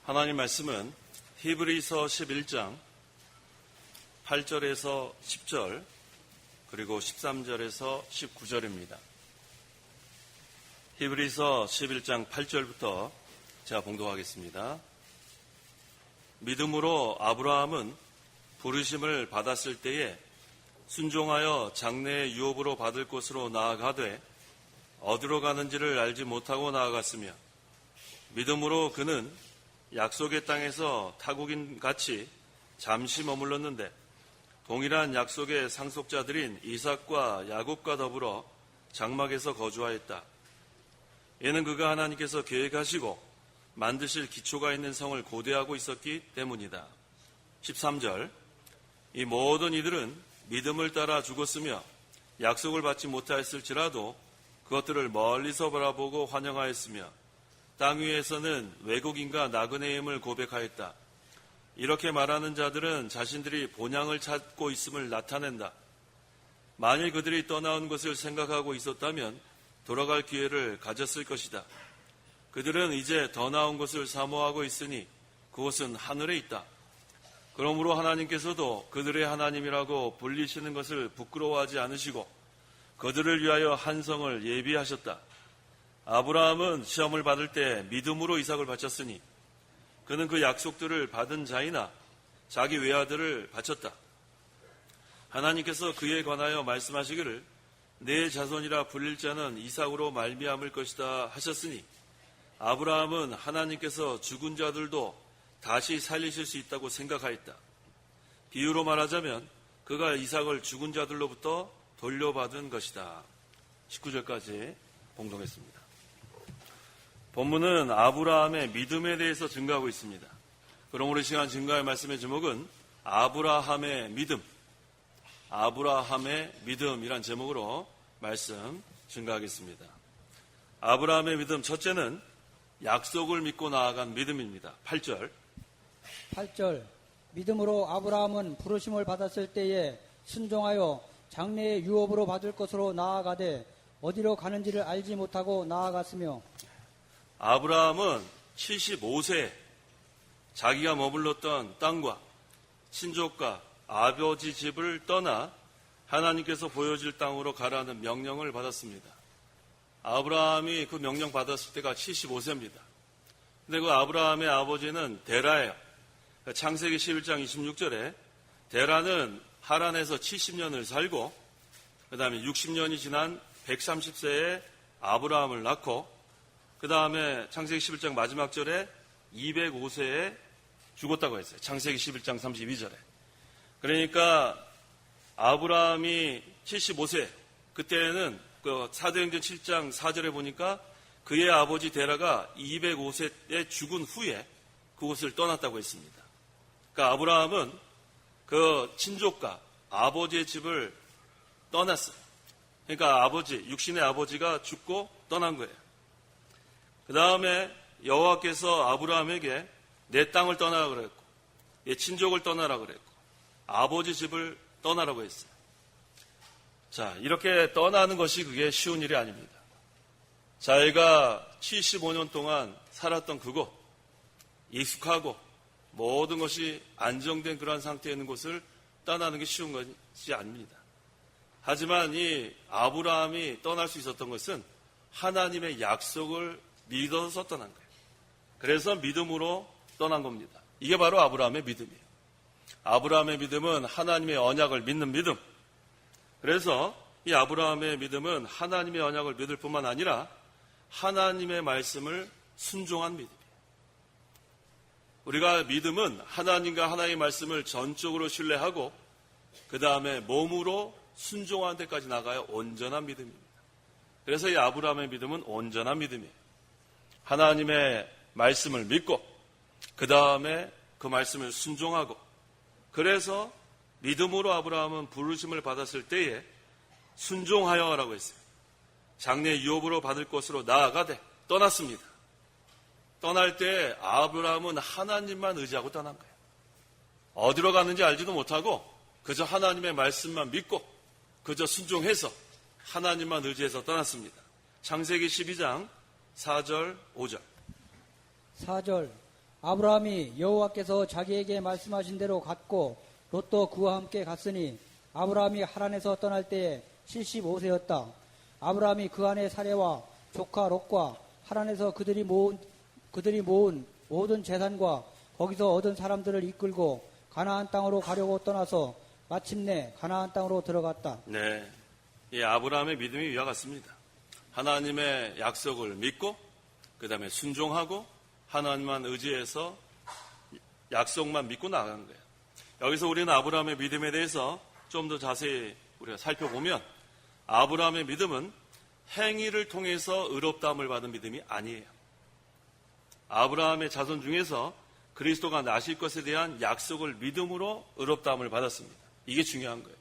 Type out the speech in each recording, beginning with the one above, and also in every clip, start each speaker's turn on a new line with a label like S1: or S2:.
S1: 하나님 말씀은 히브리서 11장 8절에서 10절 그리고 13절에서 19절입니다. 히브리서 11장 8절부터 제가 봉독하겠습니다. 믿음으로 아브라함은 부르심을 받았을 때에 순종하여 장래의 유업으로 받을 곳으로 나아가되 어디로 가는지를 알지 못하고 나아갔으며 믿음으로 그는 약속의 땅에서 타국인같이 잠시 머물렀는데 동일한 약속의 상속자들인 이삭과 야곱과 더불어 장막에서 거주하였다. 이는 그가 하나님께서 계획하시고 만드실 기초가 있는 성을 고대하고 있었기 때문이다. 13절 이 모든 이들은 믿음을 따라 죽었으며 약속을 받지 못하였을지라도 그것들을 멀리서 바라보고 환영하였으며 땅 위에서는 외국인과 나그네임을 고백하였다. 이렇게 말하는 자들은 자신들이 본향을 찾고 있음을 나타낸다. 만일 그들이 떠나온 것을 생각하고 있었다면 돌아갈 기회를 가졌을 것이다. 그들은 이제 더 나은 것을 사모하고 있으니 그것은 하늘에 있다. 그러므로 하나님께서도 그들의 하나님이라고 불리시는 것을 부끄러워하지 않으시고 그들을 위하여 한 성을 예비하셨다. 아브라함은 시험을 받을 때 믿음으로 이삭을 바쳤으니 그는 그 약속들을 받은 자이나 자기 외아들을 바쳤다. 하나님께서 그에 관하여 말씀하시기를 내 자손이라 불릴 자는 이삭으로 말미암을 것이다 하셨으니 아브라함은 하나님께서 죽은 자들도 다시 살리실 수 있다고 생각하였다. 비유로 말하자면 그가 이삭을 죽은 자들로부터 돌려받은 것이다. 19절까지 봉독했습니다. 본문은 아브라함의 믿음에 대해서 증거하고 있습니다. 그러므로 이 시간 증거할 말씀의 제목은 아브라함의 믿음, 아브라함의 믿음이란 제목으로 말씀 증거하겠습니다. 아브라함의 믿음 첫째는 약속을 믿고 나아간 믿음입니다. 8절
S2: 믿음으로 아브라함은 부르심을 받았을 때에 순종하여 장래의 유업으로 받을 것으로 나아가되 어디로 가는지를 알지 못하고 나아갔으며
S1: 아브라함은 75세 자기가 머물렀던 땅과 친족과 아버지 집을 떠나 하나님께서 보여줄 땅으로 가라는 명령을 받았습니다. 아브라함이 그 명령 받았을 때가 75세입니다. 근데 그 아브라함의 아버지는 데라예요. 창세기 11장 26절에 데라는 하란에서 70년을 살고 그 다음에 60년이 지난 130세에 아브라함을 낳고 그 다음에 창세기 11장 마지막 절에 205세에 죽었다고 했어요. 창세기 11장 32절에. 그러니까 아브라함이 75세, 그때는 그 사도행전 7장 4절에 보니까 그의 아버지 데라가 205세에 죽은 후에 그곳을 떠났다고 했습니다. 그러니까 아브라함은 그 친족과 아버지의 집을 떠났어요. 그러니까 아버지, 육신의 아버지가 죽고 떠난 거예요. 그 다음에 여호와께서 아브라함에게 내 땅을 떠나라 그랬고 내 친족을 떠나라 그랬고 아버지 집을 떠나라고 했어요. 자, 이렇게 떠나는 것이 그게 쉬운 일이 아닙니다. 자기가 75년 동안 살았던 그곳, 익숙하고 모든 것이 안정된 그러한 상태에 있는 곳을 떠나는 게 쉬운 것이 아닙니다. 하지만 이 아브라함이 떠날 수 있었던 것은 하나님의 약속을 믿어서 떠난 거예요. 그래서 믿음으로 떠난 겁니다. 이게 바로 아브라함의 믿음이에요. 아브라함의 믿음은 하나님의 언약을 믿는 믿음. 그래서 이 아브라함의 믿음은 하나님의 언약을 믿을 뿐만 아니라 하나님의 말씀을 순종한 믿음이에요. 우리가 믿음은 하나님과 하나님의 말씀을 전적으로 신뢰하고 그 다음에 몸으로 순종하는 데까지 나가야 온전한 믿음입니다. 그래서 이 아브라함의 믿음은 온전한 믿음이에요. 하나님의 말씀을 믿고 그 다음에 그 말씀을 순종하고 그래서 믿음으로 아브라함은 부르심을 받았을 때에 순종하여라고 했어요. 장래 유업으로 받을 곳으로 나아가되 떠났습니다. 떠날 때 아브라함은 하나님만 의지하고 떠난 거예요. 어디로 가는지 알지도 못하고 그저 하나님의 말씀만 믿고 그저 순종해서 하나님만 의지해서 떠났습니다. 창세기 12장 4절, 5절.
S2: 4절 아브라함이 여호와께서 자기에게 말씀하신 대로 갔고 롯도 그와 함께 갔으니 아브라함이 하란에서 떠날 때에 75세였다. 아브라함이 그 안에 사례와 조카 롯과 하란에서 그들이 모은 모든 재산과 거기서 얻은 사람들을 이끌고 가나안 땅으로 가려고 떠나서 마침내 가나안 땅으로 들어갔다.
S1: 네, 이 아브라함의 믿음이 이와 같습니다. 하나님의 약속을 믿고 그 다음에 순종하고 하나님만 의지해서 약속만 믿고 나가는 거예요. 여기서 우리는 아브라함의 믿음에 대해서 좀 더 자세히 우리가 살펴보면 아브라함의 믿음은 행위를 통해서 의롭다함을 받은 믿음이 아니에요. 아브라함의 자손 중에서 그리스도가 나실 것에 대한 약속을 믿음으로 의롭다함을 받았습니다. 이게 중요한 거예요.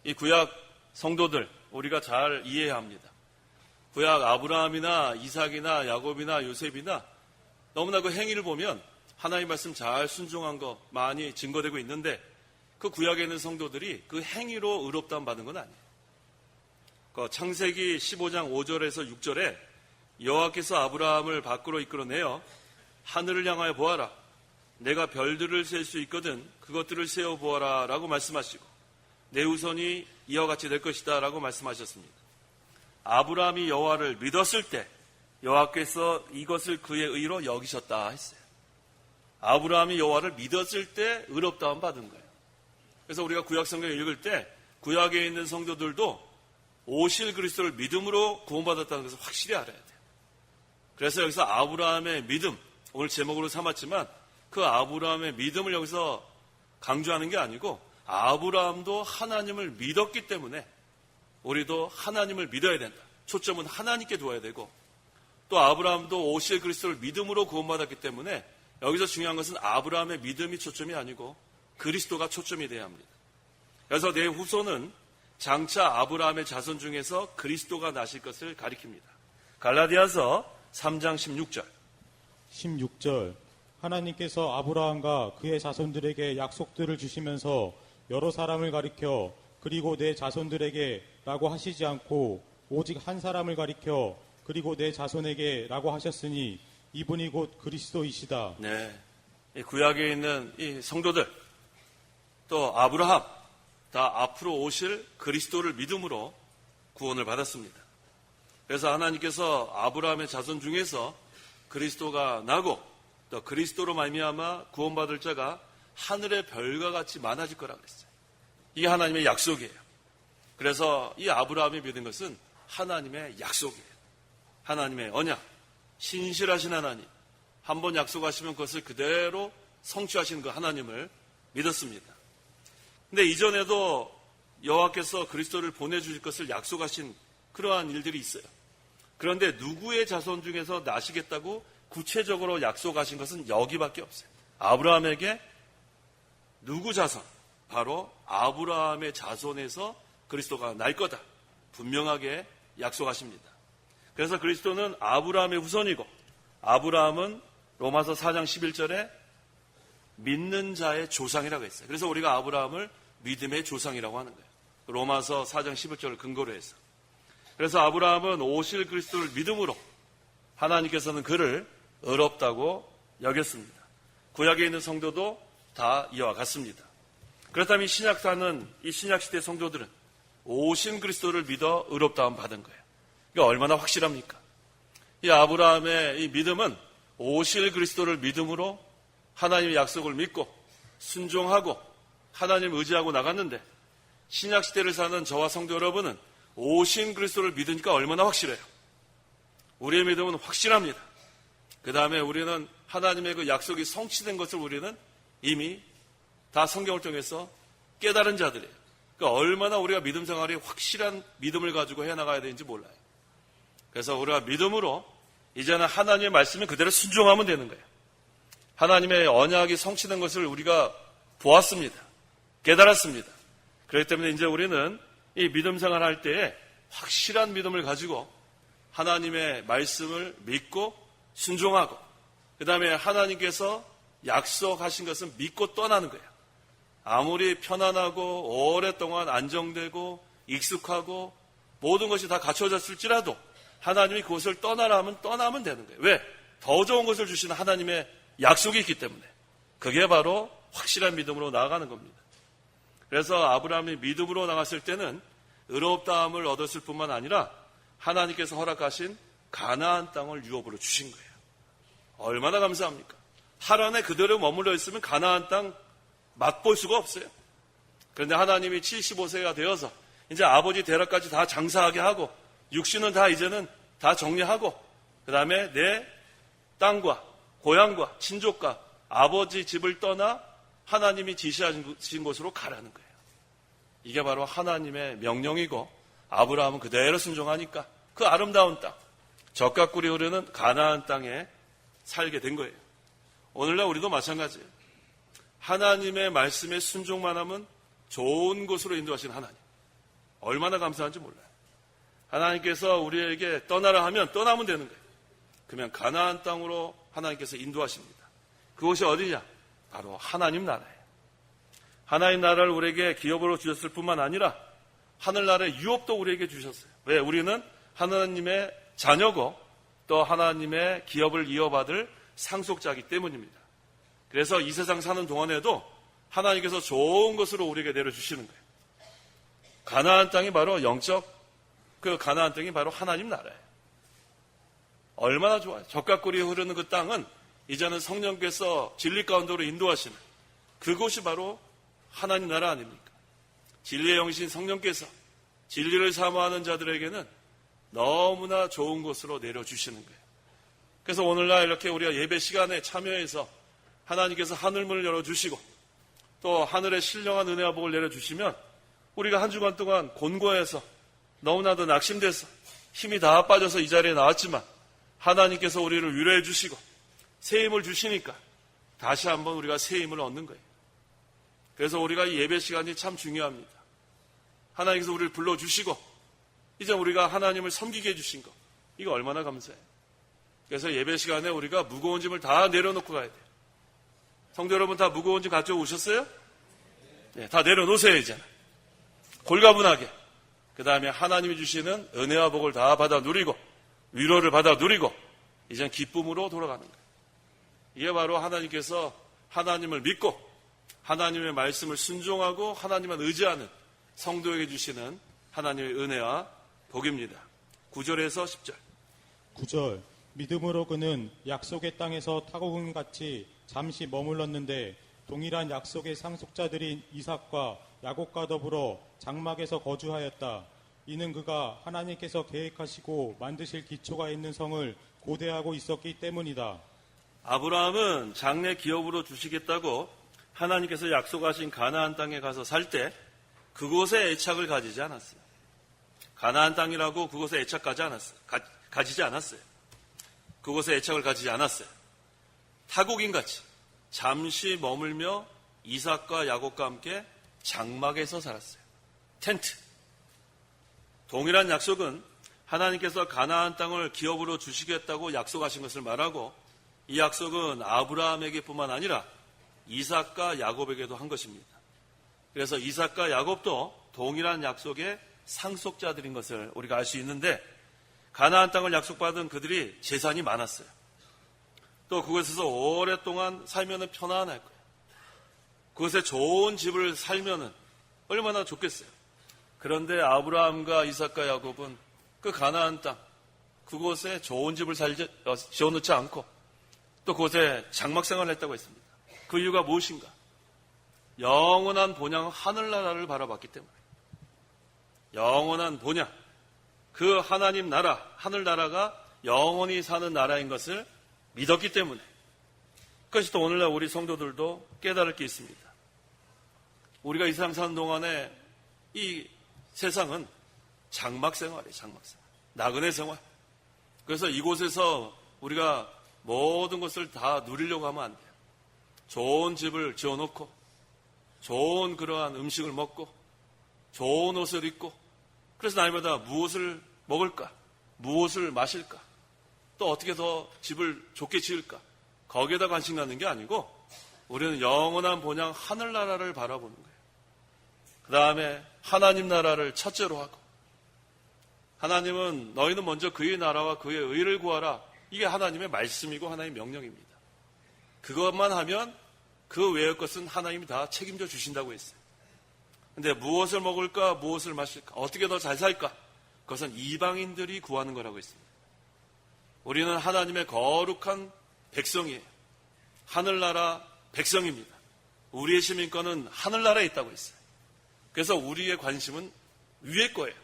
S1: 이 구약 성도들 우리가 잘 이해해야 합니다. 구약 아브라함이나 이삭이나 야곱이나 요셉이나 너무나 그 행위를 보면 하나님 말씀 잘 순종한 거 많이 증거되고 있는데 그 구약에 있는 성도들이 그 행위로 의롭다함 받은 건 아니에요. 그 창세기 15장 5절에서 6절에 여호와께서 아브라함을 밖으로 이끌어내어 하늘을 향하여 보아라. 내가 별들을 셀 수 있거든 그것들을 세어 보아라 라고 말씀하시고 내 후손이 이와 같이 될 것이다 라고 말씀하셨습니다. 아브라함이 여호와를 믿었을 때 여호와께서 이것을 그의 의로 여기셨다 했어요. 아브라함이 여호와를 믿었을 때 의롭다함 받은 거예요. 그래서 우리가 구약 성경을 읽을 때 구약에 있는 성도들도 오실 그리스도를 믿음으로 구원받았다는 것을 확실히 알아야 돼요. 그래서 여기서 아브라함의 믿음, 오늘 제목으로 삼았지만 그 아브라함의 믿음을 여기서 강조하는 게 아니고 아브라함도 하나님을 믿었기 때문에 우리도 하나님을 믿어야 된다. 초점은 하나님께 두어야 되고 또 아브라함도 오실 그리스도를 믿음으로 구원받았기 때문에 여기서 중요한 것은 아브라함의 믿음이 초점이 아니고 그리스도가 초점이 돼야 합니다. 그래서 내 후손은 장차 아브라함의 자손 중에서 그리스도가 나실 것을 가리킵니다. 갈라디아서 3장 16절
S3: 16절 하나님께서 아브라함과 그의 자손들에게 약속들을 주시면서 여러 사람을 가리켜 그리고 내 자손들에게 라고 하시지 않고 오직 한 사람을 가리켜 그리고 내 자손에게 라고 하셨으니 이분이 곧 그리스도이시다.
S1: 네, 이 구약에 있는 이 성도들 또 아브라함 다 앞으로 오실 그리스도를 믿음으로 구원을 받았습니다. 그래서 하나님께서 아브라함의 자손 중에서 그리스도가 나고 또 그리스도로 말미암아 구원받을 자가 하늘의 별과 같이 많아질 거라고 그랬어요. 이게 하나님의 약속이에요. 그래서 이 아브라함이 믿은 것은 하나님의 약속이에요. 하나님의 언약, 신실하신 하나님, 한번 약속하시면 그것을 그대로 성취하시는 그 하나님을 믿었습니다. 근데 이전에도 여호와께서 그리스도를 보내주실 것을 약속하신 그러한 일들이 있어요. 그런데 누구의 자손 중에서 나시겠다고 구체적으로 약속하신 것은 여기밖에 없어요. 아브라함에게 누구 자손? 바로 아브라함의 자손에서 그리스도가 날 거다. 분명하게 약속하십니다. 그래서 그리스도는 아브라함의 후손이고 아브라함은 로마서 4장 11절에 믿는 자의 조상이라고 했어요. 그래서 우리가 아브라함을 믿음의 조상이라고 하는 거예요. 로마서 4장 11절을 근거로 해서. 그래서 아브라함은 오실 그리스도를 믿음으로 하나님께서는 그를 의롭다고 여겼습니다. 구약에 있는 성도도 다 이와 같습니다. 그렇다면 이 신약시대 성도들은 오신 그리스도를 믿어 의롭다함 받은 거예요. 이게 얼마나 확실합니까? 이 아브라함의 이 믿음은 오실 그리스도를 믿음으로 하나님의 약속을 믿고 순종하고 하나님을 의지하고 나갔는데 신약시대를 사는 저와 성도 여러분은 오신 그리스도를 믿으니까 얼마나 확실해요. 우리의 믿음은 확실합니다. 그 다음에 우리는 하나님의 그 약속이 성취된 것을 우리는 이미 다 성경을 통해서 깨달은 자들이에요. 그러니까 얼마나 우리가 믿음 생활이 확실한 믿음을 가지고 해나가야 되는지 몰라요. 그래서 우리가 믿음으로 이제는 하나님의 말씀을 그대로 순종하면 되는 거예요. 하나님의 언약이 성취된 것을 우리가 보았습니다. 깨달았습니다. 그렇기 때문에 이제 우리는 이 믿음 생활할 때에 확실한 믿음을 가지고 하나님의 말씀을 믿고 순종하고 그 다음에 하나님께서 약속하신 것은 믿고 떠나는 거예요. 아무리 편안하고 오랫동안 안정되고 익숙하고 모든 것이 다 갖춰졌을지라도 하나님이 그것을 떠나라 하면 떠나면 되는 거예요. 왜? 더 좋은 것을 주시는 하나님의 약속이 있기 때문에 그게 바로 확실한 믿음으로 나아가는 겁니다. 그래서 아브라함이 믿음으로 나갔을 때는 의롭다함을 얻었을 뿐만 아니라 하나님께서 허락하신 가나안 땅을 유업으로 주신 거예요. 얼마나 감사합니까? 하란에 그대로 머물러 있으면 가나안 땅 맛볼 수가 없어요. 그런데 하나님이 75세가 되어서 이제 아버지 대락까지 다 장사하게 하고 육신은 다 이제는 다 정리하고 그 다음에 내 땅과 고향과 친족과 아버지 집을 떠나 하나님이 지시하신 곳으로 가라는 거예요. 이게 바로 하나님의 명령이고 아브라함은 그대로 순종하니까 그 아름다운 땅, 젖과 꿀이 흐르는 가나안 땅에 살게 된 거예요. 오늘날 우리도 마찬가지예요. 하나님의 말씀에 순종만 하면 좋은 곳으로 인도하시는 하나님. 얼마나 감사한지 몰라요. 하나님께서 우리에게 떠나라 하면 떠나면 되는 거예요. 그러면 가나안 땅으로 하나님께서 인도하십니다. 그곳이 어디냐? 바로 하나님 나라예요. 하나님 나라를 우리에게 기업으로 주셨을 뿐만 아니라 하늘나라의 유업도 우리에게 주셨어요. 왜? 우리는 하나님의 자녀고 또 하나님의 기업을 이어받을 상속자이기 때문입니다. 그래서 이 세상 사는 동안에도 하나님께서 좋은 것으로 우리에게 내려주시는 거예요. 가나안 땅이 바로 그 가나안 땅이 바로 하나님 나라예요. 얼마나 좋아요. 젖과 꿀이 흐르는 그 땅은 이제는 성령께서 진리 가운데로 인도하시는 그곳이 바로 하나님 나라 아닙니까? 진리의 영이신 성령께서 진리를 사모하는 자들에게는 너무나 좋은 곳으로 내려주시는 거예요. 그래서 오늘날 이렇게 우리가 예배 시간에 참여해서 하나님께서 하늘문을 열어주시고 또 하늘의 신령한 은혜와 복을 내려주시면 우리가 한 주간 동안 곤고해서 너무나도 낙심돼서 힘이 다 빠져서 이 자리에 나왔지만 하나님께서 우리를 위로해 주시고 새 힘을 주시니까 다시 한번 우리가 새 힘을 얻는 거예요. 그래서 우리가 이 예배 시간이 참 중요합니다. 하나님께서 우리를 불러주시고 이제 우리가 하나님을 섬기게 해주신 거 이거 얼마나 감사해요. 그래서 예배 시간에 우리가 무거운 짐을 다 내려놓고 가야 돼요. 성도 여러분 다 무거운 짐 가지고 오셨어요? 네, 다 내려놓으세요 이제는. 골가분하게. 그 다음에 하나님이 주시는 은혜와 복을 다 받아 누리고 위로를 받아 누리고 이제는 기쁨으로 돌아가는 거예요. 이게 바로 하나님께서 하나님을 믿고 하나님의 말씀을 순종하고 하나님만 의지하는 성도에게 주시는 하나님의 은혜와 복입니다. 9절에서 10절.
S3: 9절. 믿음으로 그는 약속의 땅에서 타고금같이 잠시 머물렀는데 동일한 약속의 상속자들인 이삭과 야곱과 더불어 장막에서 거주하였다. 이는 그가 하나님께서 계획하시고 만드실 기초가 있는 성을 고대하고 있었기 때문이다.
S1: 아브라함은 장래 기업으로 주시겠다고 하나님께서 약속하신 가나안 땅에 가서 살 때 그곳에 애착을 가지지 않았어요. 가나안 땅이라고 그곳에 애착하지 않았어요. 가지지 않았어요. 그곳에 애착을 가지지 않았어요. 타국인같이 잠시 머물며 이삭과 야곱과 함께 장막에서 살았어요. 텐트. 동일한 약속은 하나님께서 가나안 땅을 기업으로 주시겠다고 약속하신 것을 말하고 이 약속은 아브라함에게뿐만 아니라 이삭과 야곱에게도 한 것입니다. 그래서 이삭과 야곱도 동일한 약속의 상속자들인 것을 우리가 알 수 있는데 가나안 땅을 약속받은 그들이 재산이 많았어요. 또 그곳에서 오랫동안 살면 편안할 거예요. 그곳에 좋은 집을 살면 얼마나 좋겠어요. 그런데 아브라함과 이삭과 야곱은 그 가나안 땅 그곳에 좋은 집을 지어놓지 않고 또 그곳에 장막 생활을 했다고 했습니다. 그 이유가 무엇인가? 영원한 본향 하늘나라를 바라봤기 때문에 영원한 본향 그 하나님 나라 하늘나라가 영원히 사는 나라인 것을 믿었기 때문에 그것이 또 오늘날 우리 성도들도 깨달을 게 있습니다. 우리가 이 세상 사는 동안에 이 세상은 장막 생활이에요. 장막 생활. 나그네 생활. 그래서 이곳에서 우리가 모든 것을 다 누리려고 하면 안 돼요. 좋은 집을 지어놓고 좋은 그러한 음식을 먹고 좋은 옷을 입고 그래서 날마다 무엇을 먹을까? 무엇을 마실까? 또 어떻게 더 집을 좋게 지을까? 거기에다 관심 갖는 게 아니고 우리는 영원한 본향 하늘나라를 바라보는 거예요. 그 다음에 하나님 나라를 첫째로 하고 하나님은 너희는 먼저 그의 나라와 그의 의를 구하라. 이게 하나님의 말씀이고 하나님의 명령입니다. 그것만 하면 그 외의 것은 하나님이 다 책임져 주신다고 했어요. 근데 무엇을 먹을까, 무엇을 마실까, 어떻게 더 잘 살까? 그것은 이방인들이 구하는 거라고 했습니다. 우리는 하나님의 거룩한 백성이에요. 하늘나라 백성입니다. 우리의 시민권은 하늘나라에 있다고 했어요. 그래서 우리의 관심은 위의 거예요.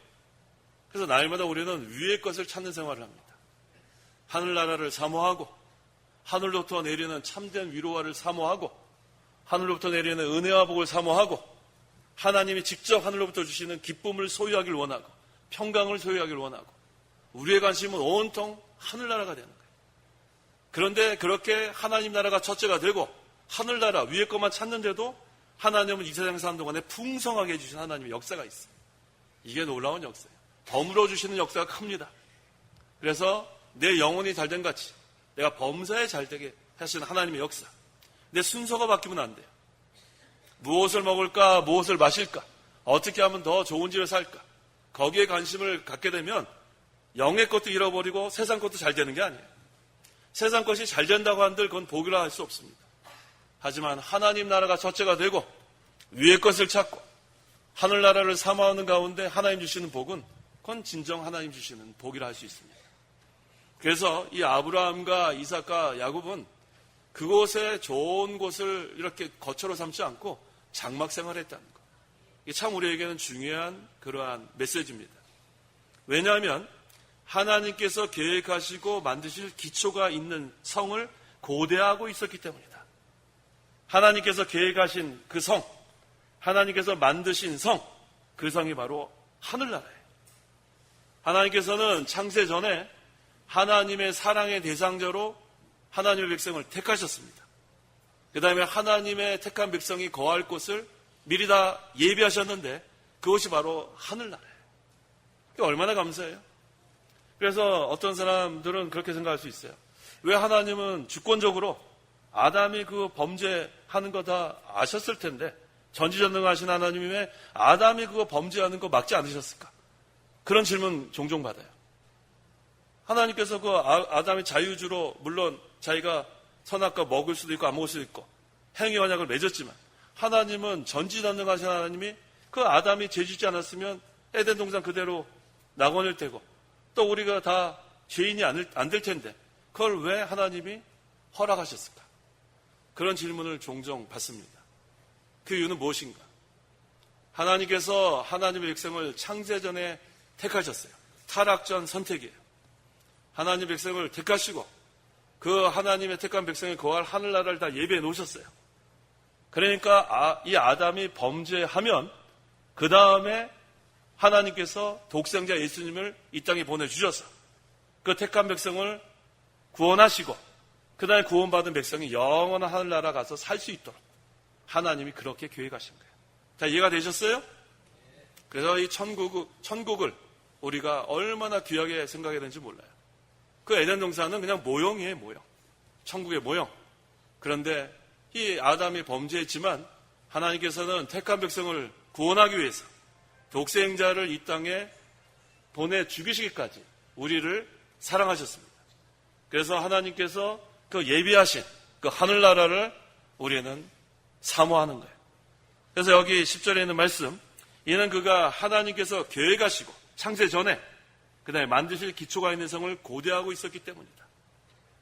S1: 그래서 날마다 우리는 위의 것을 찾는 생활을 합니다. 하늘나라를 사모하고, 하늘로부터 내리는 참된 위로와를 사모하고, 하늘로부터 내리는 은혜와 복을 사모하고, 하나님이 직접 하늘로부터 주시는 기쁨을 소유하길 원하고, 평강을 소유하길 원하고, 우리의 관심은 온통 하늘나라가 되는 거예요. 그런데 그렇게 하나님 나라가 첫째가 되고 하늘나라 위의 것만 찾는데도 하나님은 이 세상 사는 동안에 풍성하게 해주신 하나님의 역사가 있어요. 이게 놀라운 역사예요. 버무려 주시는 역사가 큽니다. 그래서 내 영혼이 잘된 같이 내가 범사에 잘되게 하시는 하나님의 역사. 내 순서가 바뀌면 안 돼요. 무엇을 먹을까, 무엇을 마실까, 어떻게 하면 더 좋은 집에 살까, 거기에 관심을 갖게 되면 영의 것도 잃어버리고 세상 것도 잘 되는 게 아니에요. 세상 것이 잘 된다고 한들 그건 복이라 할 수 없습니다. 하지만 하나님 나라가 첫째가 되고 위의 것을 찾고 하늘나라를 사모하는 가운데 하나님 주시는 복은 그건 진정 하나님 주시는 복이라 할 수 있습니다. 그래서 이 아브라함과 이삭과 야곱은 그곳에 좋은 곳을 이렇게 거처로 삼지 않고 장막 생활했다는 것. 이게 참 우리에게는 중요한 그러한 메시지입니다. 왜냐하면 하나님께서 계획하시고 만드실 기초가 있는 성을 고대하고 있었기 때문이다. 하나님께서 계획하신 그 성, 하나님께서 만드신 성, 그 성이 바로 하늘나라예요. 하나님께서는 창세 전에 하나님의 사랑의 대상자로 하나님의 백성을 택하셨습니다. 그 다음에 하나님의 택한 백성이 거할 곳을 미리 다 예비하셨는데 그것이 바로 하늘나라예요. 얼마나 감사해요. 그래서 어떤 사람들은 그렇게 생각할 수 있어요. 왜 하나님은 주권적으로 아담이 그 범죄하는 거 다 아셨을 텐데 전지전능하신 하나님이 왜 아담이 그거 범죄하는 거 막지 않으셨을까? 그런 질문 종종 받아요. 하나님께서 그 아담이 자유주로 물론 자기가 선악과 먹을 수도 있고 안 먹을 수도 있고 행위 언약을 맺었지만 하나님은 전지전능하신 하나님이 그 아담이 죄짓지 않았으면 에덴 동산 그대로 낙원일 테고 또 우리가 다 죄인이 안 될 텐데 그걸 왜 하나님이 허락하셨을까? 그런 질문을 종종 받습니다. 그 이유는 무엇인가? 하나님께서 하나님의 백성을 창세전에 택하셨어요. 타락전 선택이에요. 하나님 백성을 택하시고 그 하나님의 택한 백성이 거할 하늘나라를 다 예배해 놓으셨어요. 그러니까 이 아담이 범죄하면 그 다음에 하나님께서 독생자 예수님을 이 땅에 보내주셔서 그 택한 백성을 구원하시고 그 다음에 구원받은 백성이 영원한 하늘나라 가서 살 수 있도록 하나님이 그렇게 계획하신 거예요. 자, 이해가 되셨어요? 그래서 이 천국을 우리가 얼마나 귀하게 생각해야 되는지 몰라요. 그 에덴 동산은 그냥 모형이에요, 모형. 천국의 모형. 그런데 이 아담이 범죄했지만 하나님께서는 택한 백성을 구원하기 위해서 독생자를 이 땅에 보내 죽이시기까지 우리를 사랑하셨습니다. 그래서 하나님께서 그 예비하신 그 하늘나라를 우리는 사모하는 거예요. 그래서 여기 10절에 있는 말씀, 이는 그가 하나님께서 계획하시고 창세 전에 그 다음에 만드실 기초가 있는 성을 고대하고 있었기 때문이다.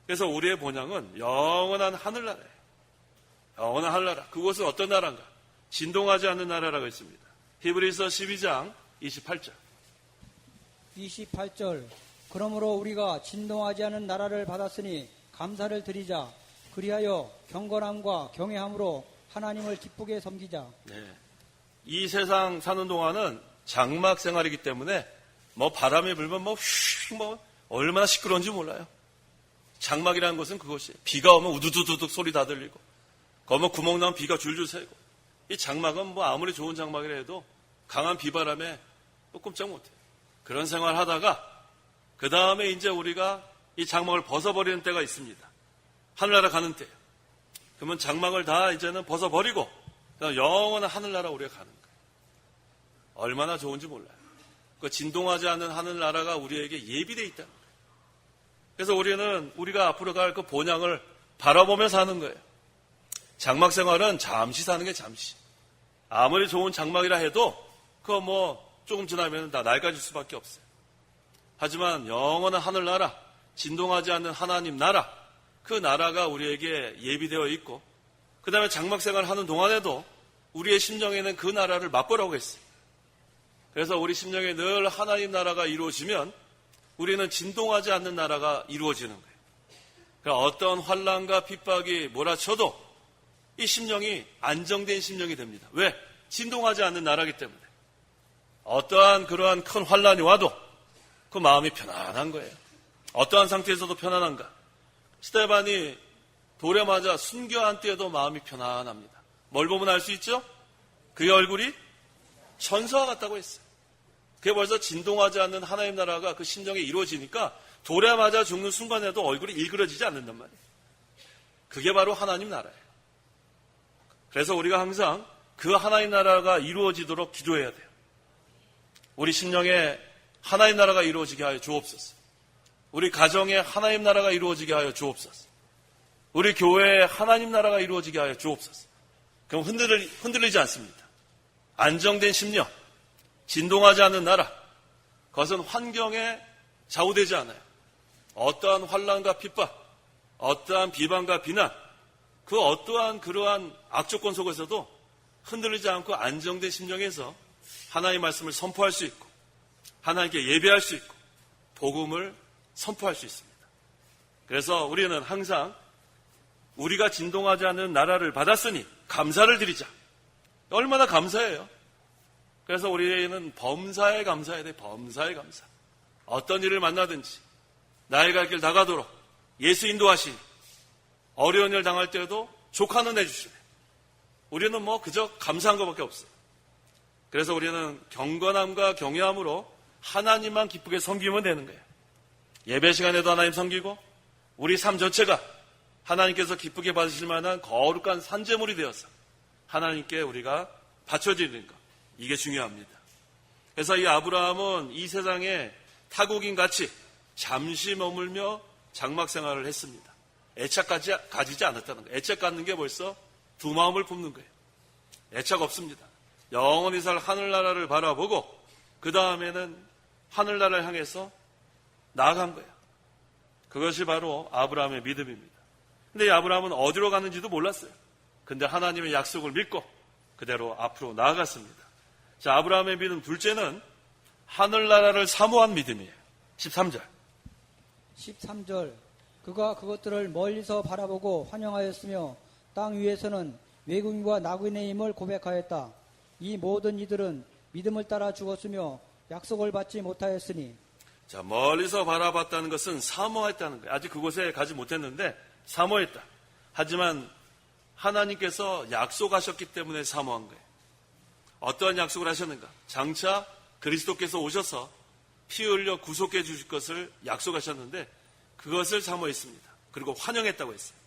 S1: 그래서 우리의 본향은 영원한 하늘나라예요. 영원한 하늘나라. 그곳은 어떤 나라인가? 진동하지 않는 나라라고 있습니다. 히브리서 12장 28절.
S2: 28절. 그러므로 우리가 진동하지 않은 나라를 받았으니 감사를 드리자. 그리하여 경건함과 경외함으로 하나님을 기쁘게 섬기자.
S1: 네. 이 세상 사는 동안은 장막 생활이기 때문에 바람이 불면 얼마나 시끄러운지 몰라요. 장막이라는 것은 그것이에요. 비가 오면 우두두둑 소리 다 들리고 거면 구멍 나면 비가 줄줄 새고 이 장막은 아무리 좋은 장막이라 해도 강한 비바람에 꼼짝 못해요. 그런 생활 하다가 그 다음에 이제 우리가 이 장막을 벗어버리는 때가 있습니다. 하늘나라 가는 때예요. 그러면 장막을 다 이제는 벗어버리고 영원한 하늘나라 우리가 가는 거예요. 얼마나 좋은지 몰라요. 그 진동하지 않는 하늘나라가 우리에게 예비되어 있다는 거예요. 그래서 우리가 앞으로 갈 그 본향을 바라보며 사는 거예요. 장막 생활은 잠시 사는 게 잠시. 아무리 좋은 장막이라 해도 그거 뭐 조금 지나면 다 낡아질 수밖에 없어요. 하지만 영원한 하늘나라, 진동하지 않는 하나님 나라, 그 나라가 우리에게 예비되어 있고 그 다음에 장막 생활을 하는 동안에도 우리의 심령에는 그 나라를 맛보라고 했어요. 그래서 우리 심령에 늘 하나님 나라가 이루어지면 우리는 진동하지 않는 나라가 이루어지는 거예요. 그러니까 어떤 환난과 핍박이 몰아쳐도 이 심령이 안정된 심령이 됩니다. 왜? 진동하지 않는 나라이기 때문에. 어떠한 그러한 큰 환난이 와도 그 마음이 편안한 거예요. 어떠한 상태에서도 편안한가? 스데반이 돌에 맞아 순교 한때에도 마음이 편안합니다. 뭘 보면 알 수 있죠? 그의 얼굴이 천사와 같다고 했어요. 그게 벌써 진동하지 않는 하나님 나라가 그 심정에 이루어지니까 돌에 맞아 죽는 순간에도 얼굴이 일그러지지 않는단 말이에요. 그게 바로 하나님 나라예요. 그래서 우리가 항상 그 하나님 나라가 이루어지도록 기도해야 돼요. 우리 심령에 하나님 나라가 이루어지게 하여 주옵소서. 우리 가정에 하나님 나라가 이루어지게 하여 주옵소서. 우리 교회에 하나님 나라가 이루어지게 하여 주옵소서. 그럼 흔들리지 않습니다. 안정된 심령, 진동하지 않는 나라, 그것은 환경에 좌우되지 않아요. 어떠한 환난과 핍박, 어떠한 비방과 비난, 그 어떠한 그러한 악조건 속에서도 흔들리지 않고 안정된 심령에서 하나님의 말씀을 선포할 수 있고 하나님께 예배할 수 있고 복음을 선포할 수 있습니다. 그래서 우리는 항상 우리가 진동하지 않는 나라를 받았으니 감사를 드리자. 얼마나 감사해요. 그래서 우리는 범사에 감사해야 돼. 범사에 감사. 어떤 일을 만나든지 나의 갈 길 다가도록 예수 인도하시니 어려운 일 당할 때에도 족하는 내주시네. 우리는 뭐 그저 감사한 것밖에 없어요. 그래서 우리는 경건함과 경외함으로 하나님만 기쁘게 섬기면 되는 거예요. 예배 시간에도 하나님 섬기고 우리 삶 전체가 하나님께서 기쁘게 받으실 만한 거룩한 산제물이 되어서 하나님께 우리가 바쳐드리는 것, 이게 중요합니다. 그래서 이 아브라함은 이 세상에 타국인 같이 잠시 머물며 장막 생활을 했습니다. 애착까지 가지지 않았다는 거예요. 애착 갖는 게 벌써 두 마음을 품는 거예요. 애착 없습니다. 영원히 살 하늘나라를 바라보고 그 다음에는 하늘나라를 향해서 나아간 거예요. 그것이 바로 아브라함의 믿음입니다. 근데 이 아브라함은 어디로 가는지도 몰랐어요. 근데 하나님의 약속을 믿고 그대로 앞으로 나아갔습니다. 자, 아브라함의 믿음 둘째는 하늘나라를 사모한 믿음이에요. 13절.
S2: 13절. 그가 그것들을 멀리서 바라보고 환영하였으며 땅 위에서는 외국인과 나그네의 힘을 고백하였다. 이 모든 이들은 믿음을 따라 죽었으며 약속을 받지 못하였으니.
S1: 자, 멀리서 바라봤다는 것은 사모했다는 거예요. 아직 그곳에 가지 못했는데 사모했다. 하지만 하나님께서 약속하셨기 때문에 사모한 거예요. 어떠한 약속을 하셨는가? 장차 그리스도께서 오셔서 피 흘려 구속해 주실 것을 약속하셨는데 그것을 사모했습니다. 그리고 환영했다고 했어요.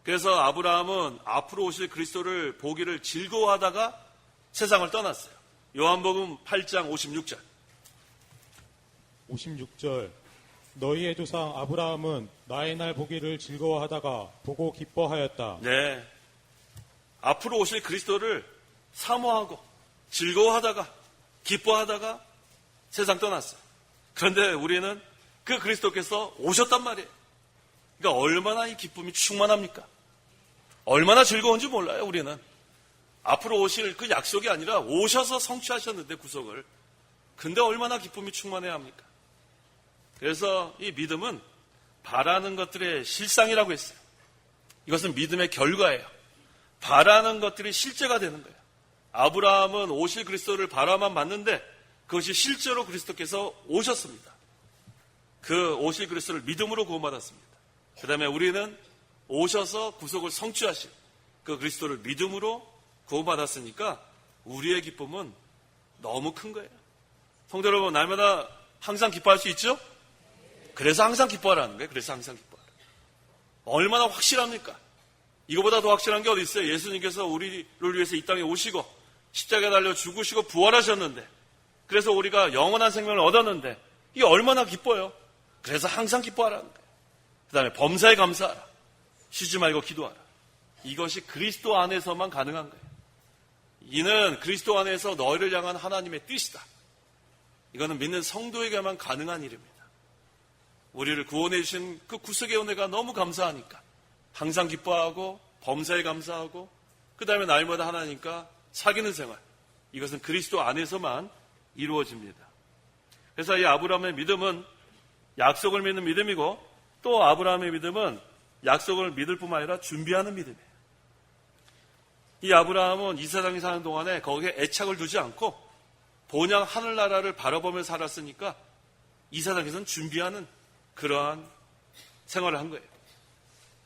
S1: 그래서 아브라함은 앞으로 오실 그리스도를 보기를 즐거워하다가 세상을 떠났어요. 요한복음 8장 56절.
S3: 56절. 너희의 조상 아브라함은 나의 날 보기를 즐거워하다가 보고 기뻐하였다.
S1: 네. 앞으로 오실 그리스도를 사모하고 즐거워하다가 기뻐하다가 세상 떠났어요. 그런데 우리는 그 그리스도께서 오셨단 말이에요. 그러니까 얼마나 이 기쁨이 충만합니까? 얼마나 즐거운지 몰라요, 우리는. 앞으로 오실 그 약속이 아니라 오셔서 성취하셨는데 구속을. 근데 얼마나 기쁨이 충만해야 합니까? 그래서 이 믿음은 바라는 것들의 실상이라고 했어요. 이것은 믿음의 결과예요. 바라는 것들이 실제가 되는 거예요. 아브라함은 오실 그리스도를 바라만 봤는데 그것이 실제로 그리스도께서 오셨습니다. 그 오실 그리스도를 믿음으로 구원받았습니다. 그 다음에 우리는 오셔서 구속을 성취하신 그 그리스도를 믿음으로 구원받았으니까 우리의 기쁨은 너무 큰 거예요. 성도 여러분, 날마다 항상 기뻐할 수 있죠? 그래서 항상 기뻐하라는 거예요. 그래서 항상 기뻐하라. 얼마나 확실합니까? 이거보다 더 확실한 게 어디 있어요? 예수님께서 우리를 위해서 이 땅에 오시고 십자가에 달려 죽으시고 부활하셨는데 그래서 우리가 영원한 생명을 얻었는데 이게 얼마나 기뻐요? 그래서 항상 기뻐하라는 거예요. 그 다음에 범사에 감사하라. 쉬지 말고 기도하라. 이것이 그리스도 안에서만 가능한 거예요. 이는 그리스도 안에서 너희를 향한 하나님의 뜻이다. 이거는 믿는 성도에게만 가능한 일입니다. 우리를 구원해 주신 그 구속의 은혜가 너무 감사하니까 항상 기뻐하고 범사에 감사하고 그 다음에 날마다 하나님과 사귀는 생활, 이것은 그리스도 안에서만 이루어집니다. 그래서 이 아브라함의 믿음은 약속을 믿는 믿음이고, 또 아브라함의 믿음은 약속을 믿을 뿐만 아니라 준비하는 믿음이에요. 이 아브라함은 이 세상에 사는 동안에 거기에 애착을 두지 않고 본향 하늘나라를 바라보며 살았으니까 이 세상에서는 준비하는 그러한 생활을 한 거예요.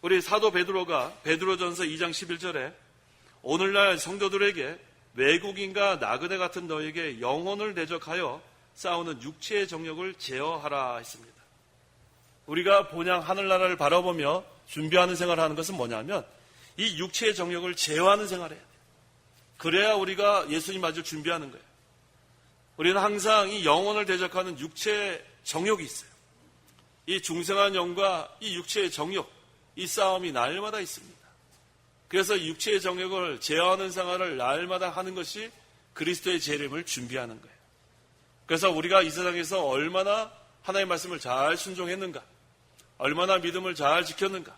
S1: 우리 사도 베드로가 베드로전서 2장 11절에 오늘날 성도들에게 외국인과 나그네 같은 너에게 영혼을 대적하여 싸우는 육체의 정욕을 제어하라 했습니다. 우리가 본향 하늘나라를 바라보며 준비하는 생활을 하는 것은 뭐냐면 이 육체의 정욕을 제어하는 생활을 해야 돼요. 그래야 우리가 예수님 맞을 준비하는 거예요. 우리는 항상 이 영혼을 대적하는 육체의 정욕이 있어요. 이 중생한 영과 이 육체의 정욕, 이 싸움이 날마다 있습니다. 그래서 육체의 정욕을 제어하는 생활을 날마다 하는 것이 그리스도의 재림을 준비하는 거예요. 그래서 우리가 이 세상에서 얼마나 하나님의 말씀을 잘 순종했는가, 얼마나 믿음을 잘 지켰는가,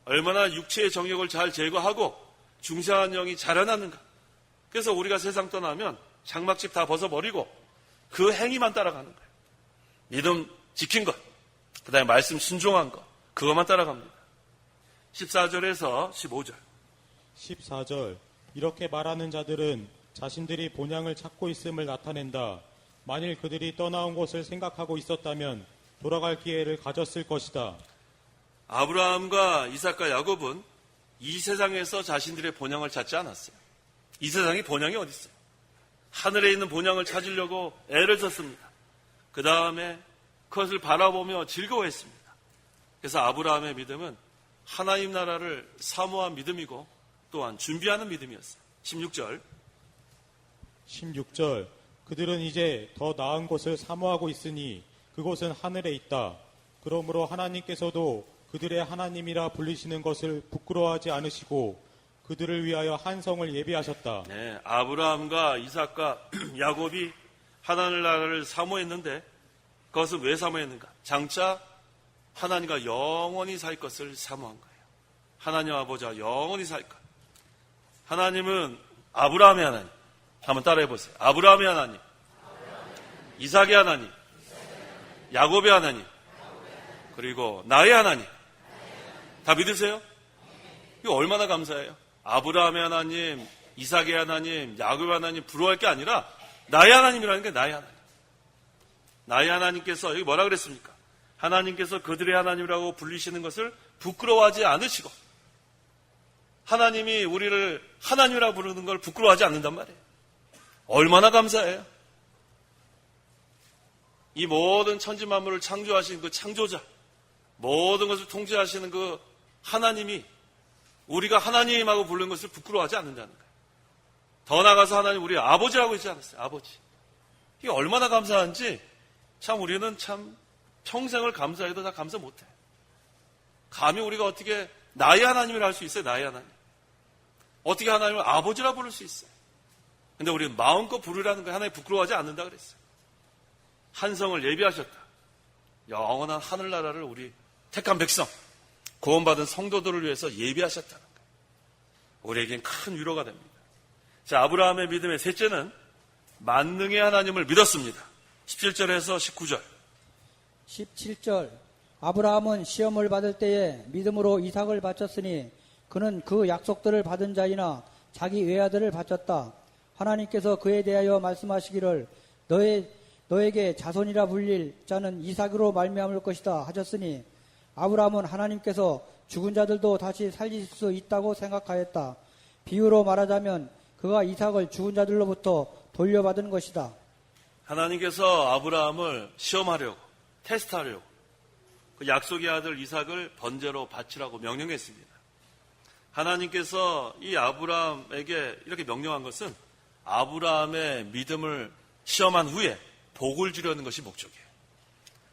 S1: 얼마나 육체의 정욕을 잘 제거하고 중생한 영이 자라났는가. 그래서 우리가 세상 떠나면 장막집 다 벗어버리고 그 행위만 따라가는 거예요. 믿음 지킨 것, 그 다음에 말씀 순종한 것, 그것만 따라갑니다. 14절에서 15절.
S3: 14절. 이렇게 말하는 자들은 자신들이 본향을 찾고 있음을 나타낸다. 만일 그들이 떠나온 곳을 생각하고 있었다면 돌아갈 기회를 가졌을 것이다.
S1: 아브라함과 이삭과 야곱은 이 세상에서 자신들의 본향을 찾지 않았어요. 이 세상에 본향이 어디 있어요? 하늘에 있는 본향을 찾으려고 애를 썼습니다. 그 다음에 그것을 바라보며 즐거워했습니다. 그래서 아브라함의 믿음은 하나님 나라를 사모한 믿음이고 또한 준비하는 믿음이었어요. 16절.
S3: 16절. 그들은 이제 더 나은 곳을 사모하고 있으니 그곳은 하늘에 있다. 그러므로 하나님께서도 그들의 하나님이라 불리시는 것을 부끄러워하지 않으시고 그들을 위하여 한 성을 예비하셨다.
S1: 네, 아브라함과 이삭과 야곱이 하나님 나라를 사모했는데 그것은 왜 사모했는가? 장차 하나님과 영원히 살 것을 사모한 거예요. 하나님 아버지와 영원히 살 것. 하나님은 아브라함의 하나님. 한번 따라해 보세요. 아브라함의 하나님, 이삭의 하나님, 야곱의 하나님, 그리고 나의 하나님. 다 믿으세요? 이거 얼마나 감사해요. 아브라함의 하나님, 이삭의 하나님, 야곱의 하나님 부러워할 게 아니라 나의 하나님이라는 게 나의 하나님. 나의 하나님께서 여기 뭐라 그랬습니까? 하나님께서 그들의 하나님이라고 불리시는 것을 부끄러워하지 않으시고 하나님이 우리를 하나님이라고 부르는 걸 부끄러워하지 않는단 말이에요. 얼마나 감사해요. 이 모든 천지 만물을 창조하신 그 창조자, 모든 것을 통제하시는 그 하나님이 우리가 하나님하고 부르는 것을 부끄러워하지 않는다는 거예요. 더 나아가서 하나님 우리 아버지라고 했지 않았어요? 아버지. 이게 얼마나 감사한지 참 우리는 참 평생을 감사해도 다 감사 못해요. 감히 우리가 어떻게 나의 하나님이라 할 수 있어요? 나의 하나님. 어떻게 하나님을 아버지라 부를 수 있어요? 근데 우리는 마음껏 부르라는 거예요. 하나님 부끄러워하지 않는다 그랬어요. 한 성을 예비하셨다. 영원한 하늘나라를 우리 택한 백성, 구원받은 성도들을 위해서 예비하셨다는 거예요. 우리에겐 큰 위로가 됩니다. 자, 아브라함의 믿음의 셋째는 만능의 하나님을 믿었습니다. 17절에서 19절.
S2: 17절. 아브라함은 시험을 받을 때에 믿음으로 이삭을 바쳤으니 그는 그 약속들을 받은 자이나 자기 외아들을 바쳤다. 하나님께서 그에 대하여 말씀하시기를 너에게 자손이라 불릴 자는 이삭으로 말미암을 것이다 하셨으니 아브라함은 하나님께서 죽은 자들도 다시 살릴 수 있다고 생각하였다. 비유로 말하자면 그가 이삭을 죽은 자들로부터 돌려받은 것이다.
S1: 하나님께서 아브라함을 시험하려고, 테스트하려고 그 약속의 아들 이삭을 번제로 바치라고 명령했습니다. 하나님께서 이 아브라함에게 이렇게 명령한 것은 아브라함의 믿음을 시험한 후에 복을 주려는 것이 목적이에요.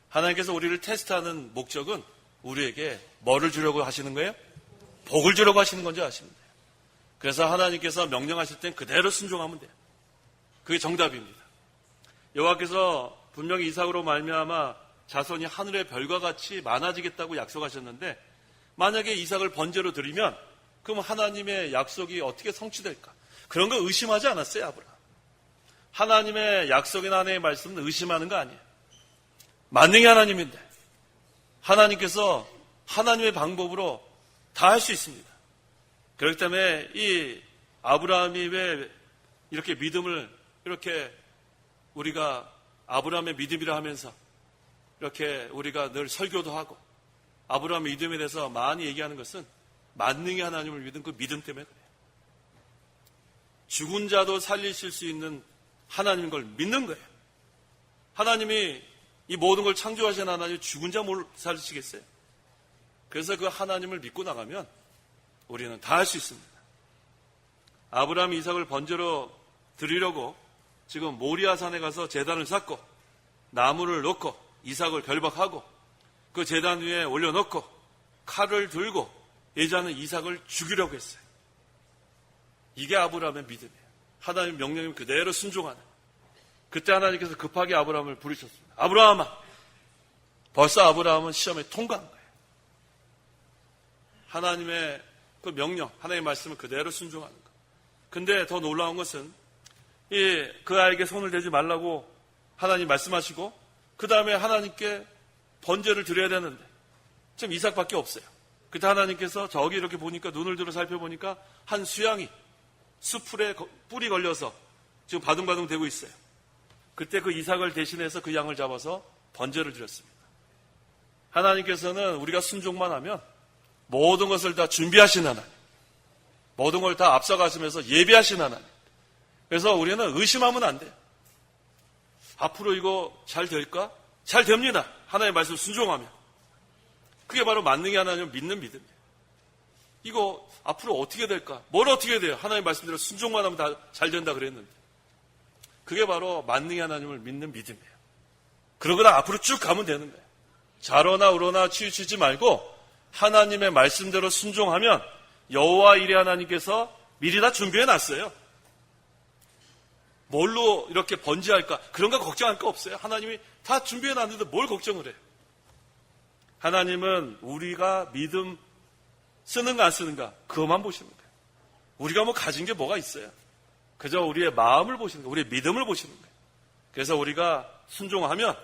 S1: 하나님께서 우리를 테스트하는 목적은 우리에게 뭐를 주려고 하시는 거예요? 복을 주려고 하시는 건지 아십니다. 그래서 하나님께서 명령하실 땐 그대로 순종하면 돼요. 그게 정답입니다. 여호와께서 분명히 이삭으로 말미암아 자손이 하늘의 별과 같이 많아지겠다고 약속하셨는데 만약에 이삭을 번제로 드리면 그럼 하나님의 약속이 어떻게 성취될까? 그런 거 의심하지 않았어요, 아브라함. 하나님의 약속이나 하나님의 말씀은 의심하는 거 아니에요. 만능의 하나님인데 하나님께서 하나님의 방법으로 다 할 수 있습니다. 그렇기 때문에 이 아브라함이 왜 이렇게 믿음을 이렇게 우리가 아브라함의 믿음이라 하면서 이렇게 우리가 늘 설교도 하고 아브라함의 믿음에 대해서 많이 얘기하는 것은 만능의 하나님을 믿은 그 믿음 때문에 그래요. 죽은 자도 살리실 수 있는 하나님인 걸 믿는 거예요. 하나님이 이 모든 걸 창조하신 하나님이 죽은 자 뭘 살리시겠어요? 그래서 그 하나님을 믿고 나가면 우리는 다 할 수 있습니다. 아브라함이 이삭을 번제로 드리려고 지금 모리아산에 가서 제단을 쌓고 나무를 놓고 이삭을 결박하고 그 제단 위에 올려놓고 칼을 들고 예자는 이삭을 죽이려고 했어요. 이게 아브라함의 믿음이에요. 하나님 명령이면 그대로 순종하는. 그때 하나님께서 급하게 아브라함을 부르셨습니다. 아브라함아. 벌써 아브라함은 시험에 통과한 거예요. 하나님의 그 명령, 하나님의 말씀을 그대로 순종하는 거. 근데 더 놀라운 것은 그 아이에게 손을 대지 말라고 하나님 말씀하시고 그 다음에 하나님께 번제를 드려야 되는데 지금 이삭밖에 없어요. 그때 하나님께서 저기 이렇게 보니까 눈을 들어 살펴보니까 한 수양이 수풀에 뿔이 걸려서 지금 바둥바둥 대고 있어요. 그때 그 이삭을 대신해서 그 양을 잡아서 번제를 드렸습니다. 하나님께서는 우리가 순종만 하면 모든 것을 다 준비하신 하나님, 모든 걸 다 앞서가시면서 예비하신 하나님. 그래서 우리는 의심하면 안 돼요. 앞으로 이거 잘 될까? 잘 됩니다. 하나님의 말씀 순종하면. 그게 바로 만능의 하나님을 믿는 믿음이에요. 이거 앞으로 어떻게 될까? 뭘 어떻게 돼요? 하나님의 말씀대로 순종만 하면 다 잘 된다 그랬는데. 그게 바로 만능의 하나님을 믿는 믿음이에요. 그러거나 앞으로 쭉 가면 되는 거예요. 자로나 우로나 치우치지 말고 하나님의 말씀대로 순종하면 여호와 이레 하나님께서 미리 다 준비해 놨어요. 뭘로 이렇게 번제할까? 그런 거 걱정할 거 없어요. 하나님이 다 준비해 놨는데 뭘 걱정을 해요? 하나님은 우리가 믿음 쓰는가 안 쓰는가 그것만 보시는 거예요. 우리가 뭐 가진 게 뭐가 있어요? 그저 우리의 마음을 보시는 거예요. 우리의 믿음을 보시는 거예요. 그래서 우리가 순종하면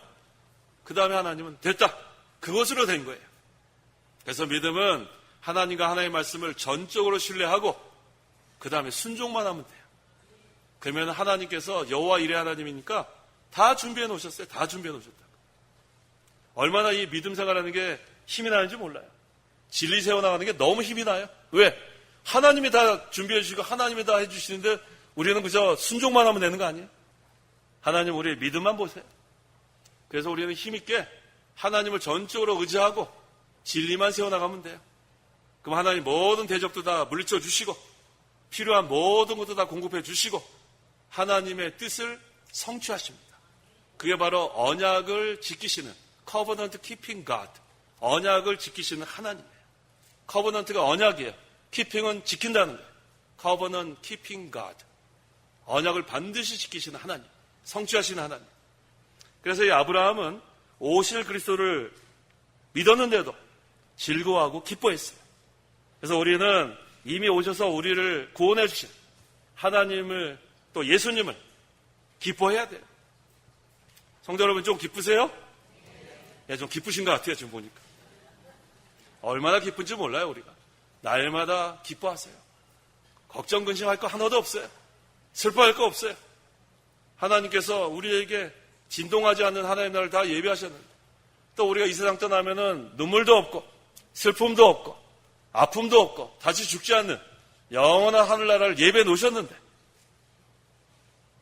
S1: 그 다음에 하나님은 됐다. 그것으로 된 거예요. 그래서 믿음은 하나님과 하나님의 말씀을 전적으로 신뢰하고 그 다음에 순종만 하면 돼요. 그러면 하나님께서 여호와 이레 하나님이니까 다 준비해 놓으셨어요. 다 준비해 놓으셨다. 얼마나 이 믿음 생활하는 게 힘이 나는지 몰라요. 진리 세워나가는 게 너무 힘이 나요. 왜? 하나님이 다 준비해 주시고 하나님이 다 해주시는데 우리는 그저 순종만 하면 되는 거 아니에요? 하나님 우리의 믿음만 보세요. 그래서 우리는 힘있게 하나님을 전적으로 의지하고 진리만 세워나가면 돼요. 그럼 하나님 모든 대적도 다 물리쳐 주시고 필요한 모든 것도 다 공급해 주시고 하나님의 뜻을 성취하십니다. 그게 바로 언약을 지키시는 Covenant Keeping God, 언약을 지키시는 하나님이에요. Covenant가 언약이에요. Keeping은 지킨다는 거예요. Covenant Keeping God, 언약을 반드시 지키시는 하나님, 성취하시는 하나님. 그래서 이 아브라함은 오실 그리스도를 믿었는데도 즐거워하고 기뻐했어요. 그래서 우리는 이미 오셔서 우리를 구원해 주신 하나님을 또 예수님을 기뻐해야 돼요. 성도 여러분 좀 기쁘세요? 네, 좀 기쁘신 것 같아요. 지금 보니까. 얼마나 기쁜지 몰라요. 우리가. 날마다 기뻐하세요. 걱정 근심할 거 하나도 없어요. 슬퍼할 거 없어요. 하나님께서 우리에게 진동하지 않는 하나님의 나라를 다 예비하셨는데 또 우리가 이 세상 떠나면은 눈물도 없고 슬픔도 없고 아픔도 없고 다시 죽지 않는 영원한 하늘나라를 예배해 놓으셨는데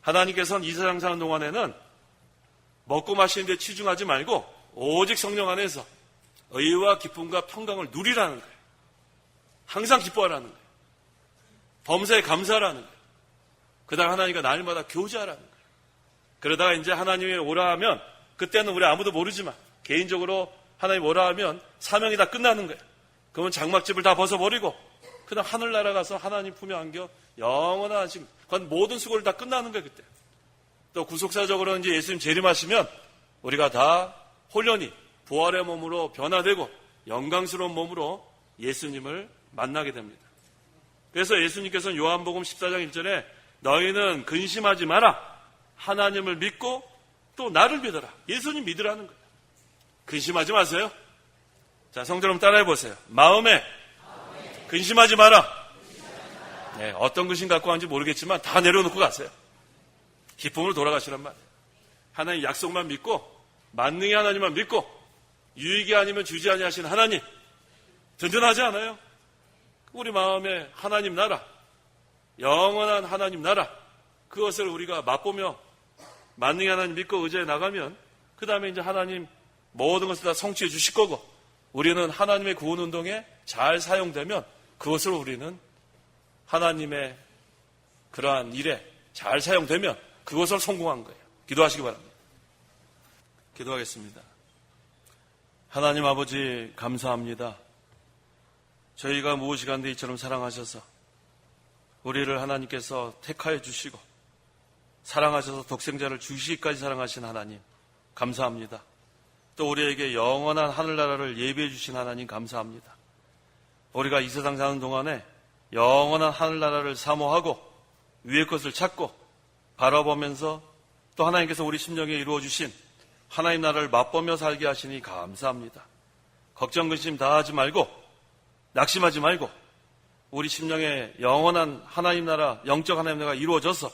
S1: 하나님께서는 이 세상 사는 동안에는 먹고 마시는 데 치중하지 말고 오직 성령 안에서 의와 기쁨과 평강을 누리라는 거예요. 항상 기뻐하라는 거예요. 범사에 감사하라는 거예요. 그 다음 하나님과 날마다 교제하라는 거예요. 그러다가 이제 하나님이 오라 하면 그때는 우리 아무도 모르지만 개인적으로 하나님 오라 하면 사명이 다 끝나는 거예요. 그러면 장막집을 다 벗어버리고 그다음 하늘나라 가서 하나님 품에 안겨 영원한 안식, 그건 모든 수고를 다 끝나는 거예요, 그때. 또 구속사적으로 이제 예수님 재림하시면 우리가 다 홀연히 부활의 몸으로 변화되고 영광스러운 몸으로 예수님을 만나게 됩니다. 그래서 예수님께서는 요한복음 14장 1절에 너희는 근심하지 마라. 하나님을 믿고 또 나를 믿어라. 예수님 믿으라는 거예요. 근심하지 마세요. 자, 성도 여러분 따라해 보세요. 마음에 근심하지 마라. 네, 어떤 근심 갖고 왔는지 모르겠지만 다 내려놓고 가세요. 기쁨으로 돌아가시란 말이에요. 하나님 약속만 믿고 만능의 하나님만 믿고 유익이 아니면 주지 아니하시는 하나님, 든든하지 않아요? 우리 마음에 하나님 나라, 영원한 하나님 나라, 그것을 우리가 맛보며 만능의 하나님 믿고 의지해 나가면 그 다음에 이제 하나님 모든 것을 다 성취해 주실 거고, 우리는 하나님의 구원 운동에 잘 사용되면 그것으로 우리는 하나님의 그러한 일에 잘 사용되면 그것을 성공한 거예요. 기도하시기 바랍니다. 기도하겠습니다. 하나님 아버지 감사합니다. 저희가 무엇이간데 이처럼 사랑하셔서 우리를 하나님께서 택하여 주시고 사랑하셔서 독생자를 주시기까지 사랑하신 하나님 감사합니다. 또 우리에게 영원한 하늘나라를 예비해 주신 하나님 감사합니다. 우리가 이 세상 사는 동안에 영원한 하늘나라를 사모하고 위의 것을 찾고 바라보면서 또 하나님께서 우리 심령에 이루어 주신 하나님 나라를 맛보며 살게 하시니 감사합니다. 걱정 근심 다 하지 말고 낙심하지 말고 우리 심령에 영원한 하나님 나라, 영적 하나님 나라가 이루어져서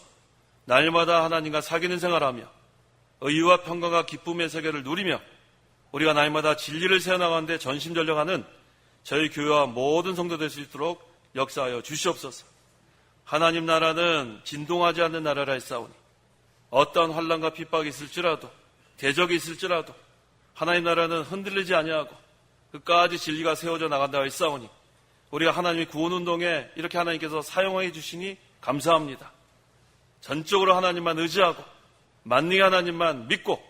S1: 날마다 하나님과 사귀는 생활하며 의와 평강과 기쁨의 세계를 누리며 우리가 날마다 진리를 세워나가는데 전심전력하는 저희 교회와 모든 성도 될 수 있도록 역사하여 주시옵소서. 하나님 나라는 진동하지 않는 나라라 했사오니 어떤 환난과 핍박이 있을지라도 대적이 있을지라도 하나님 나라는 흔들리지 아니하고 끝까지 진리가 세워져 나간다 했사오니 우리가 하나님의 구원운동에 이렇게 하나님께서 사용해 주시니 감사합니다. 전적으로 하나님만 의지하고 만능의 하나님만 믿고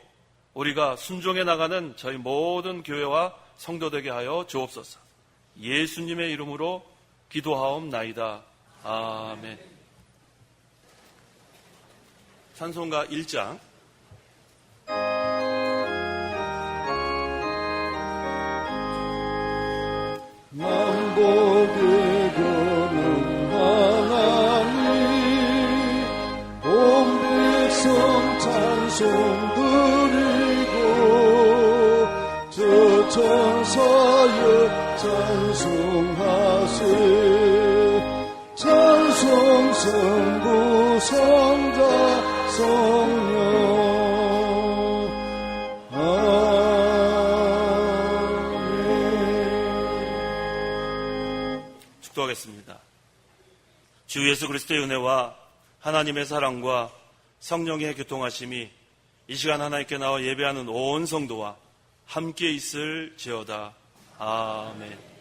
S1: 우리가 순종해 나가는 저희 모든 교회와 성도 되게 하여 주옵소서. 예수님의 이름으로 기도하옵나이다. 아멘. 찬송가 1장
S4: 만복의 하나님 온 백성 찬송 드리고 저 천사여 찬송하세 찬송 성부 성자 성령
S1: 기도하겠습니다. 주 예수 그리스도의 은혜와 하나님의 사랑과 성령의 교통하심이 이 시간 하나님께 나와 예배하는 온 성도와 함께 있을지어다. 아멘.